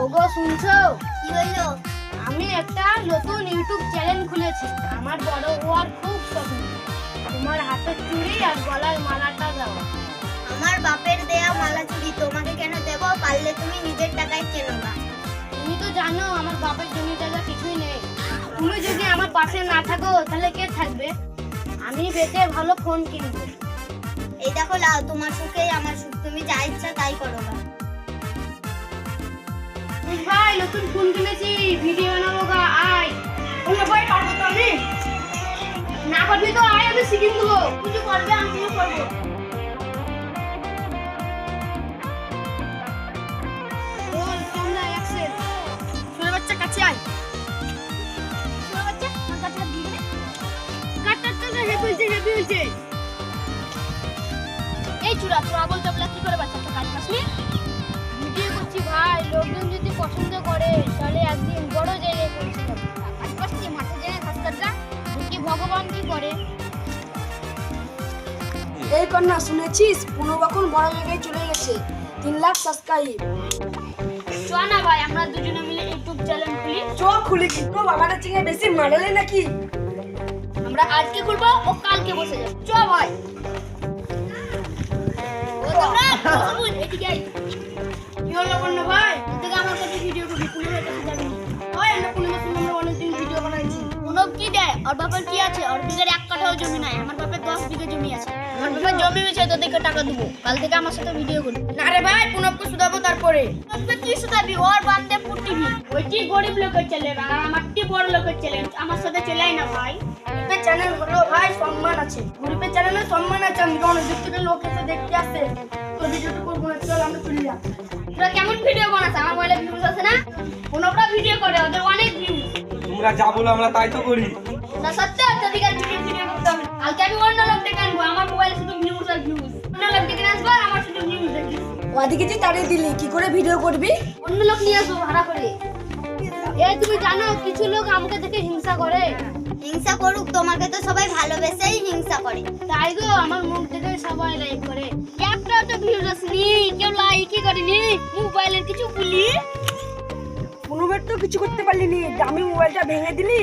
ওগো শুনছো? কি হইলো? আমি একটা নতুন ইউটিউব চ্যানেল খুলেছি। আমার বড় হওয়ার খুব স্বপ্ন। তোমার হাতের চুড়ি আর গলার মালাটা দাও। আমার বাপের দেয়া মালা চুরি তোমাকে কেন দেব? পারলে তুমি নিজের টাকায় কেনো না। তুমি তো জানো আমার বাপের জমি জায়গা কিছুই নেই। তুমি যদি আমার পাশে না থাকো তাহলে কে থাকবে? আমি বেঁচে ভালো ফোন কিনবো। এই দেখো লাও, তোমার সুখেই আমার সুখ, তুমি যা ইচ্ছা তাই করো না। ভাই নতুন ফোন কিনেছি, ভিডিও বানাবো গা, আয়। ওরে ভাই পারবো তো আমি? না পারবি তো আয়, আমি শিখিয়ে দেবো। কিছু করবে আমিও করবো। বল ক্যামেরা অ্যাকশন। ছোট বাচ্চা কাছে আয়। ছোট বাচ্চা আমার কাছে হাত দিবি না? কাটটা হেপি হইছে। এই চুরা তোরা বলতে বলে কি করে বাচ্চাটা কাজ পাসনি? ভিডিও করছি ভাই, লোকজন যদি পছন্দ করে তাহলে একদিন বড় জায়গায় পৌঁছে যাবে। কাজ পাসনি মাঠে যায় হাসপাতালটা কি ভগবান কি করে? এই কন্যা শুনেছিস পুনব এখন বড় জায়গায় চলে গেছে, 3 লাখ সাবস্ক্রাইব। চ না ভাই আমরা দুজনে মিলে ইউটিউব চ্যানেল খুলি। চ খুলি, কিন্তু আমাদের থেকে বেশি মাডেলে নাকি? আমরা আজকে খুলবো ও কালকে বসে যাবে। চ ভাই। ও তোমরা বসুন এদিকে আই। কি হলো বন্য ভাই? থেকে আমার কাছে ভিডিও করবি, পুনবের কাছে যাবি। ওই আমরা পুনবের সঙ্গে আমরা অনেকদিন ভিডিও বানাইছি। পুনব কি দেয়? ওর বাবার কি আছে? ওর বিঘের 1 কাঠাও জমি নাই। আমার বাপের 10 বিঘা জমি আছে। আমার বাবার জমি বেচে তোদেরকে টাকা দেবো। কাল থেকে আমার সাথে ভিডিও করবি। না রে ভাই, পুনবকে শুধাবো তারপরে। তোকে কি শুধাবি? ওর বান্দে পুটিবি। ওইটি গরিব লোকের ছেলে আর আমারটি বড় লোকের ছেলে। আমার সাথে চলাই না ভাই। গরিবের চ্যানেল হলো ভাই সম্মান আছে, গরিবের চ্যানেলে সম্মান আছে। আমি অনেক দূর থেকে লোক এসে দেখতে আসে, তো ভিডিওটা করবো না, চল আমরা চলে যাই। তোরা কেমন ভিডিও বানাস? আমার মোবাইলে ভিউজ আছে না? কোনটা ভিডিও করে ওদের অনেক ভিউজ। তোমরা যা বলো আমরা তাই তো করি। না সত্যি তোদিকে ভিডিও করতে হবে। কালকে আমি অন্য লোক ডেকে আনবো। আমার মোবাইলে শুধু ভিউজ আর ভিউজ। অন্য লোক ডেকে আসবো, আমার শুধু ভিউজ দেখবি। ওদিকে যে তাড়িয়ে দিলি, কি করে ভিডিও করবি? অন্য লোক নিয়ে আসবো ভাড়া করে। এই তুমি জানো কিছু লোক আমাকে দেখে হিংসা করে। হিংসা করুক, তোমাকে তো সবাই ভালোবেসেই হিংসা করে। তাই গো আমার মুখ দেখে সবাই লাইক করে। একটা তো ভিউজ আসেনি, কেউ লাইকই করেনি। মোবাইলের কিছু বলি। পুনবের তো কিছু করতে পারলি নি, দামি মোবাইলটা ভেঙে দিলি।